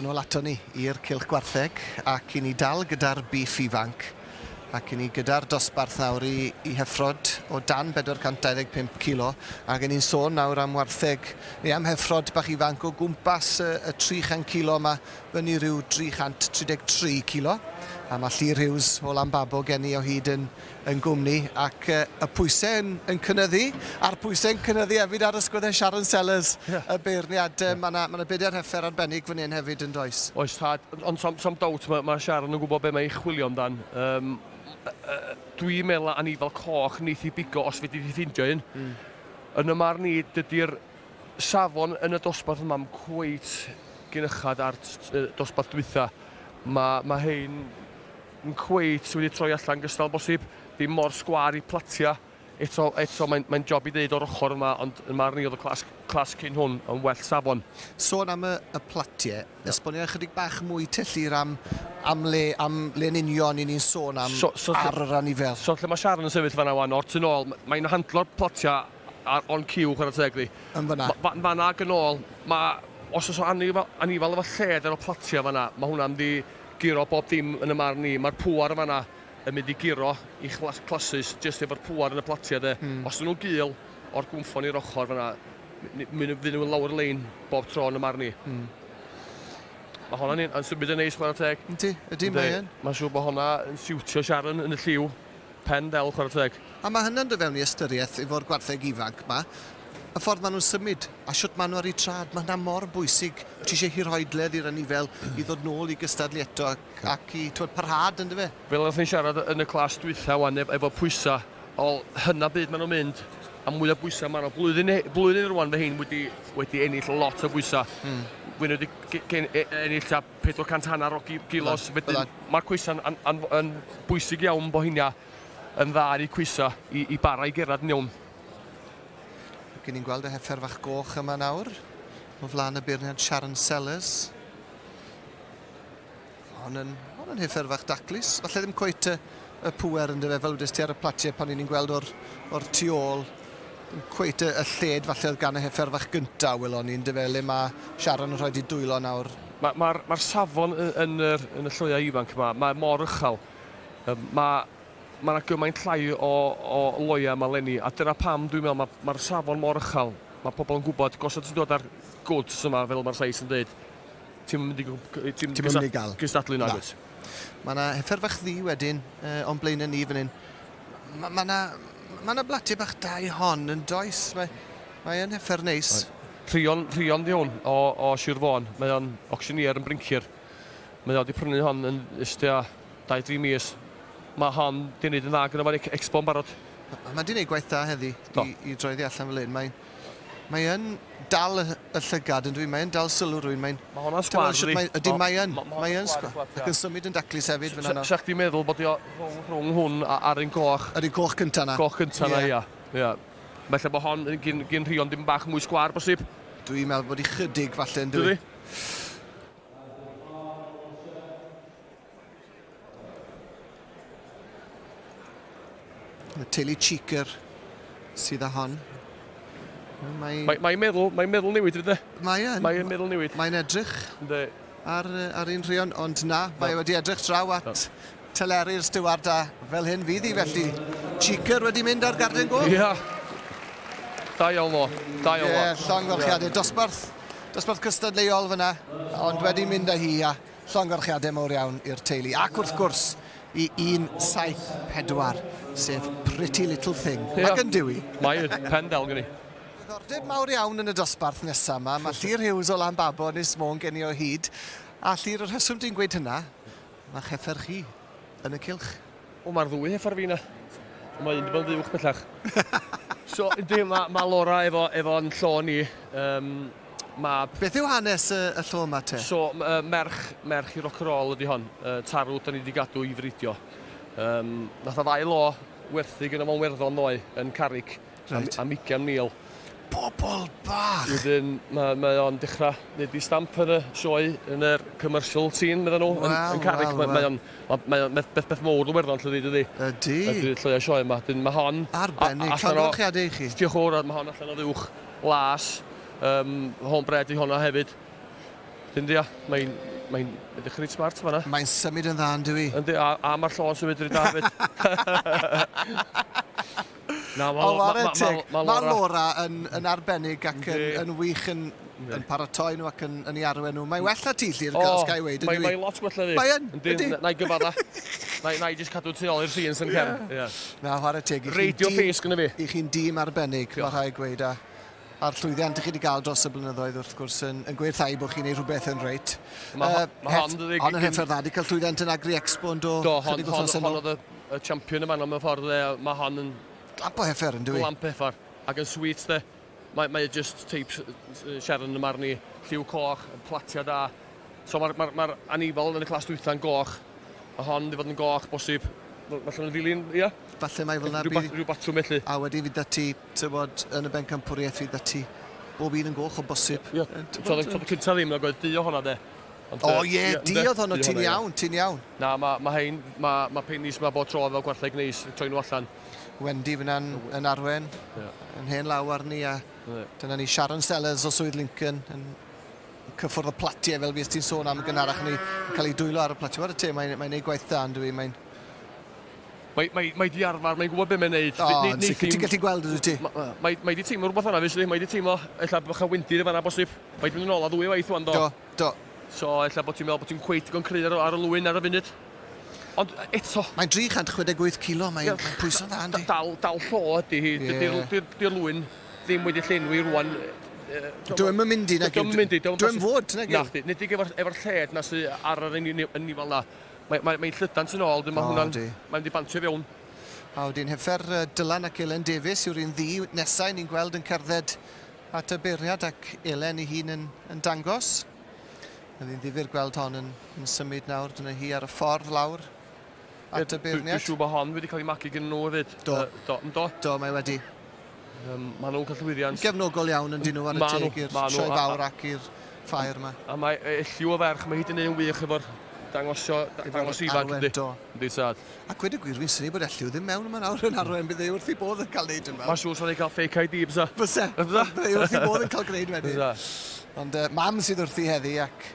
nôl ato ni i'r cylch gwartheg ac i ni dal gyda'r Bîff Ifanc ac i ni gyda'r dosbarth nawr i heffrod o dan 425kg ac i ni'n sôn nawr am wartheg neu am heffrod bach ifanc o gwmpas y 300kg yma fyny rhyw 333kg a mae Llyr Hughes o Lambabo gen i o hyd yn gwmni ac y pwysau yn cynyddu a'r pwysau yn cynyddu hefyd ar ysgwyddau Sharon Sellers y beirniad mae yna bedair heffer arbennig fan hyn hefyd yn does. Oes tad, ond som dawt mae Sharon yn gwybod be mae'n chwilio amdan. Dwi'n meddwl a ni fel coch neith i bigo os fe di ffeindio un. Yn y marn ni, dydy'r safon yn y dosbarth yma'n cweit gynychad ar dosbarth dwytha. Mae hein yn cweit wedi troi allan gystal bosib, ddim mor sgwar i platia. Eto mae'n job i ddeud o'r ochr yma, ond yn marn ni oedd y clas cyn hwn yn well safon. Sôn am y platiau, esbonio ychydig bach mwy tyllir am le'n union i ni'n sôn am ar yr anifel. So lle mae Sharon yn sefyll fan'na wan, o'r tu nôl, mae'n handlo'r platia on cyw chwarae teg di. Yn fan'na. Fan'na ag yn ôl, os oes o anifel efo lled ar y platia fan'na, mae hwnna'n di giro bob dim yn y marn ni. Mae'r pŵar fan'na yn mynd i giro i clasys jyst efo'r pŵar yn y platia de. Os ydyn nhw'n gil o'r gwmffon i'r ochr fan'na, fydd nhw'n lawr lein bob tro yn y marn ni. Mae hwnna'n un, yn symud yn neis chwarae teg. Ydy mae yn. Mae'n siŵr bod hwnna yn siwtio Sharon yn y lliw, pen del chwarae teg. A mae hynny'n dod fewn i ystyriaeth efo'r gwartheg ifanc yma. Y ffordd maen nhw'n symud, a siwt maen nhw ar eu trad, mae hynna mor bwysig. Ti eisiau hirhoedledd i'r anifel i ddod nôl i gystadlu eto ac i parhad yn dy fe. Fel oedd ni'n siarad yn y clas dwytha wan efo pwysa, o hynna byd maen nhw'n mynd, a mwy o bwysa maen nhw. Blwyddyn rwan fe hyn wedi ennill lot o bwysa. Wyn wedi ennill 400 o gilos. Mae'r cwysa'n yn bwysig iawn bo hynna yn dda i cwysa i bara i gerad yn iawn. Gyn ni'n gweld y heffer fach goch yma nawr, o flaen y beirniad Sharon Sellers. Hon yn heffer fach daclus, falle ddim cweit y pŵer yn dy fe fel wedys ti ar y platiau pan ni'n gweld o'r tu ôl. Ddim cweit y lled falle oedd gan y heffer fach gyntaf welon ni'n dy fe le mae Sharon yn rhoi di dwylo nawr. Mae'r safon yn y llwyau ifanc yma, mae mor uchel. Mae yna gymaint llai o loia yma lenni, a dyna pam dwi'n meddwl mae'r safon mor uchel. Mae pobl yn gwybod, gos oedd ti'n dod ar goods yma fel mae'r llais yn dweud, ti'n mynd i gael gystadlu nag oes. Mae yna heffer fach ddi wedyn o'n blaen ni fan hyn. Mae yna blatiau bach da i hon yn does, mae yn heffer neis. Rhion di hwn o Sir Fôn, mae o'n auctioneer yn brincir. Mae o wedi prynu hon yn ystia 2-3 mis. Mae hon di wneud yn dda gyda fo'r expo'n barod. Mae di wneud gwaith da heddi i droeddi allan fel un. Mae yn dal y llygad yn dwi'n, mae yn dal sylw rwy'n. Mae hwnna'n sgwar, ydy? Ydy, mae yn sgwar. Ac yn symud yn daclus hefyd fan yna. Sech chdi'n meddwl bod i rhwng hwn a'r un goch. Yr un goch cynta na. Goch cynta na, ia. Felly bod hon gyn rhion dim bach mwy sgwar bosib. Dwi'n meddwl bod i chydig falle yn dwi. Y teulu cheeker sydd â hon. Mae'n meddwl newid ydy? Mae'n meddwl newid. Mae'n edrych ar un rhion, ond na, mae wedi edrych draw at teleru'r stiwarda fel hyn fydd hi, felly cheeker wedi mynd ar garden go. Ia. Da iawn o. Ie, llonggorchiadau. Dosbarth cystadleuol fyna, ond wedi mynd â hi a llonggorchiadau mawr iawn i'r teulu. Ac wrth gwrs, i 174, sef Pretty Little Thing. Ac yn diwy. Mae'n pen del gen i. Diddordeb mawr iawn yn y dosbarth nesaf yma. Mae Llyr Hughes o Lambabo Ynys Môn gen i o hyd. A Llyr, yr rheswm dwi'n gweud hynna, mae'ch heffer chi yn y cylch. Mae'r ddwy heffer fi na. Mae un wedi bod yn ddiwch bellach. So, mae Laura efo'n llo ni. Beth yw hanes y llo yma te? So, merch i rock and roll ydi hon. Tarw da ni wedi gadw i fridio. Nath o 2 lo werthu gyda fo'n werddon ddoe yn Carrig am 20,000. Bobl bach! Wedyn, mae o'n dechrau wneud i stamp yn y sioe yn yr commercial scene, medden nhw, yn Carrig. Mae'n beth mowr o werddon lle dydy. Ydy. Ydy lle sioe yma. Mae hon... Arbennig, llonggorchiadau i chi. Diolch o'r, mae hon allan o ddiwch las. Hon bred i honna hefyd. Dyn dia, mae'n Mae'n edrych reit smart fan'na. Mae'n symud yn dda yn dwi. Yndi, a mae'r llon symud reit dda hefyd. Na, Mae Laura yn arbennig ac yn wych yn paratoi nhw ac yn ei arwen nhw. Mae'n well na Tilly'r gael Sky Wade. Mae'n lot gwella fi. Mae'n Na i gyfadda. Na i jyst cadw tu ôl i'r scenes yn cefn. Na, chwarae teg. Radio face gyda fi. I chi'n dîm arbennig, mae rhaid gweud. A'r llwyddiant chi wedi cael dros y blynyddoedd wrth gwrs yn gweithio bod chi'n neud rhywbeth yn reit. Ond yn Heffer dda, wedi cael llwyddiant yn Agri Expo yn do. Do, hon oedd y champion yma mewn ffordd. Mae hon yn... Glamp o Heffer yn dwi. Glamp Heffer. Ac yn sweet de. Mae just teip Sharon yn marni. Lliw coch, platia da. So mae'r anifol yn y clas dwytha'n goch. A hon wedi fod yn goch, bosib. Falle yn ddilyn, ia? Falle mae fel na rhyw batrwm felly. A wedi fydd ti, tywod, yn y bencampwriaeth fydd ti bob un yn goch o bosib. Ie, toedd y cynta ddim, na oedd di o hwnna de. O ie, di oedd hwnna, ti'n iawn. Na, mae penis yma bod tro fel gwartheg neis, troi nhw allan. Wendy fyna'n arwen, yn hen law arni, a dyna ni Sharon Sellers o Swydd Lincoln, yn cyffwrdd y platiau fel fes ti'n sôn am gynharach ni, yn cael ei dwylo ar y platiau. Wa'r te, mae'n neud gwaith da yn dwi, Mae di arfer, mae'n gwybod beth mae'n neud. O, ti'n gallu gweld ydw ti? Mae di teimlo rhywbeth yna, fysli. Mae di teimlo, ella bach a windir efo yna bosib. Mae di mynd yn ôl a ddwy waith wan, do. Do. So, ella bod ti'n meddwl bod ti'n cweit digon creu ar y lwyn ar y funud. Ond eto... Mae'n 368 kg, mae'n pwyso'n dda, yndi? Dal llo ydy hi. Di'r lwyn ddim wedi llenwi rwan. Dwi'n mynd i, nag dwi'n fod, nag i. Nid i efo'r lled na sydd ar yr nifel na. Mae'n llydant yn ôl, mae'n wedi bantio fewn. A wedi'n Heffer Dylan ac Elen Davies yw'r un ddi nesau ni'n gweld yn cerdded at y beirniad ac Elen ei hun yn dangos. Ydy'n ddifur gweld hon yn symud nawr, dyna hi ar y ffordd lawr at y beirniad. Dwi'n siŵr bod hon wedi cael ei magu gen nhw hefyd. Do, mae wedi. Maen nhw'n cael llwyddiant. Gefnogol iawn yn dyn nhw ar y teg i'r sioe fawr ac i'r ffair yma. A mae lliw o ferch, mae hyd yn ein wych efo'r dangos ifanc ydy. Ydy sad. Ac wedi gwir fi'n syni bod Elliw ddim mewn yma nawr yn arwen, bydd ei wrth i bod yn cael neud yn mewn. Mae'n siŵr sy'n ei cael fake ID, bysa. Bysa, bydd ei wrth i bod yn cael gwneud wedyn. Ond mam sydd wrth i heddi ac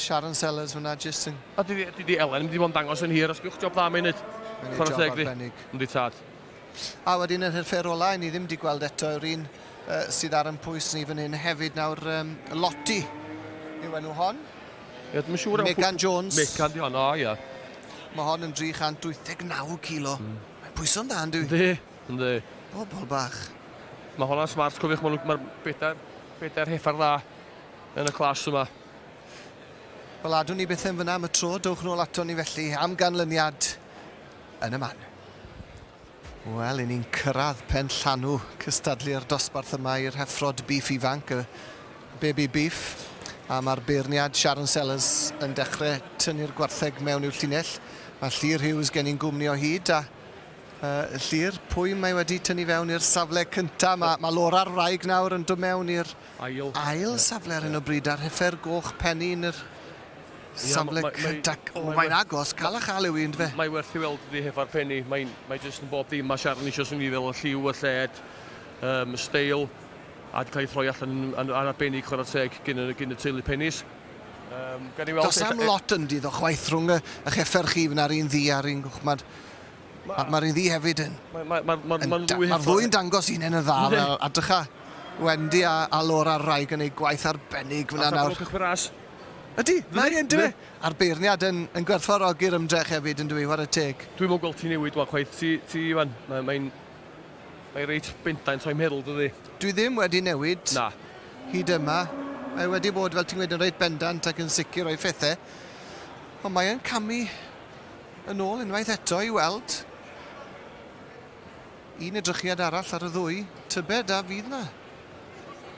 Sharon Sellers fyna jyst yn... A di Elen, wedi bod yn dangos yn hir, a sgwch job dda mae'n neud. Mae'n neud job arbennig. Ydy tad. A wedyn yn Heffer ola, ni ddim wedi gweld eto yw'r un sydd ar yn pwys ni fan hyn hefyd nawr Lottie yw enw hon. Megan Jones. Megan di hon, o ia. Mae hon yn 389 kg. Mae'n pwyso'n dda, ynddi? Yndi. Bobl bach. Mae hwnna'n smart, cofiwch, mae'r bedair Heffer dda yn y clas yma. Wel, adwn ni beth yn fyna am y tro, dowch nôl ato ni felly am ganlyniad yn y man. Wel, i ni'n cyrraedd pen llanw cystadlu'r dosbarth yma i'r Heffrod Bîff Ifanc, y baby Bîff. A mae'r beirniad Sharon Sellers yn dechrau tynnu'r gwartheg mewn i'w llinell. Mae Llyr Hughes gen i'n gwmni o hyd a Llyr, pwy mae wedi tynnu fewn i'r safle cynta? Mae Laura'r wraig nawr yn dod mewn i'r ail safle ar hyn o bryd a'r Heffer goch penny yn yr safle cynta. Mae'n agos, cael a chael yw un, fe? Mae werth i weld ydi Heffer penny. Mae jyst yn bob dim. Mae Sharon eisiau sy'n i fel y lliw, y lled, y steil. A wedi cael ei throi allan yn arbennig chwarae teg gyn y teulu pennis. Does am lot yn dyddo chwaith rhwng y Heffer chi fyna'r un ddi a'r un gwch. Mae'r un ddi hefyd yn... Mae'r ddwy'n dangos un yn y dda. A dycha Wendy a Laura'r wraig yn ei gwaith arbennig fyna nawr. A cychwyn ras. Ydy, mae'n un dwi. A'r beirniad yn gwerthfawrogi'r ymdrech hefyd yn dwi, chwarae teg. Dwi'n mwyn gweld ti newid wa chwaith. Ti, Iwan, mae'n reit bentaint o'i meddwl, dydi? Dwi ddim wedi newid. Na. Hyd yma. Mae wedi bod, fel ti'n gweud, yn reit bendant ac yn sicr o'i phethau. Ond mae'n camu yn ôl unwaith eto i weld. Un edrychiad arall ar y ddwy. Tybed a fydd na.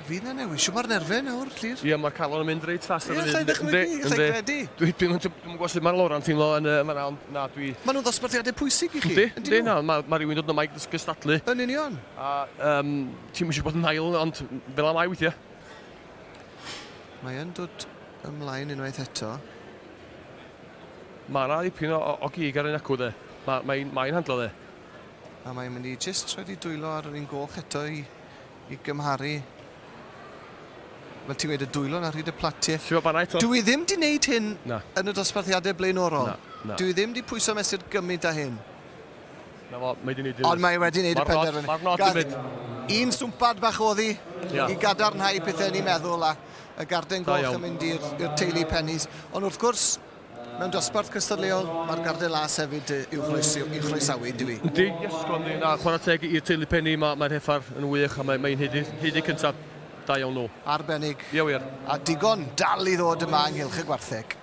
Fydd na newid. Siw mae'r nerfau nawr, Llyr? Ie, mae'r calon yn mynd reit fast ar y funud. Ie, llai credu. Dwi'n gwybod sut mae'r Laura'n teimlo yn na dwi... Mae nhw'n ddosbarthiadau pwysig i chi? Ydy, na. Mae rhywun dod yma i gystadlu. Yn union. A ti'n mysio bod yn ail, ond fel am ai weithiau. Mae yn dod ymlaen unwaith eto. Mae yna dipyn o gig ar ein acw, de. Mae'n handlo, de. A mae'n mynd i jyst rhaid i dwylo ar yr un goch eto i gymharu fel ti wedi dwylo ar hyd y platiau. Sio fan eto. Dwi ddim di wneud hyn Na. yn y dosbarthiadau blaenorol. Na. Dwi ddim di pwyso mesur gymryd â hyn. Na fo, mae di wneud Ond mae wedi wneud y penderfynu. Mae'r not yn mynd. Un swmpad bach oddi i gadarnhau pethau ni'n meddwl a y garden goch yn mynd i'r teulu pennies. Ond wrth gwrs, mewn dosbarth cystadleuol, mae'r garden las hefyd i'w chroesawu, dwi. Yndi, ysgol ni. Na, chwarae teg i'r teulu penni, mae'r Heffer yn wych a mae'n hyd i cyntaf. Da iawn nhw. Arbennig. Ie wir. A digon dal i ddod yma ynghylch y gwartheg.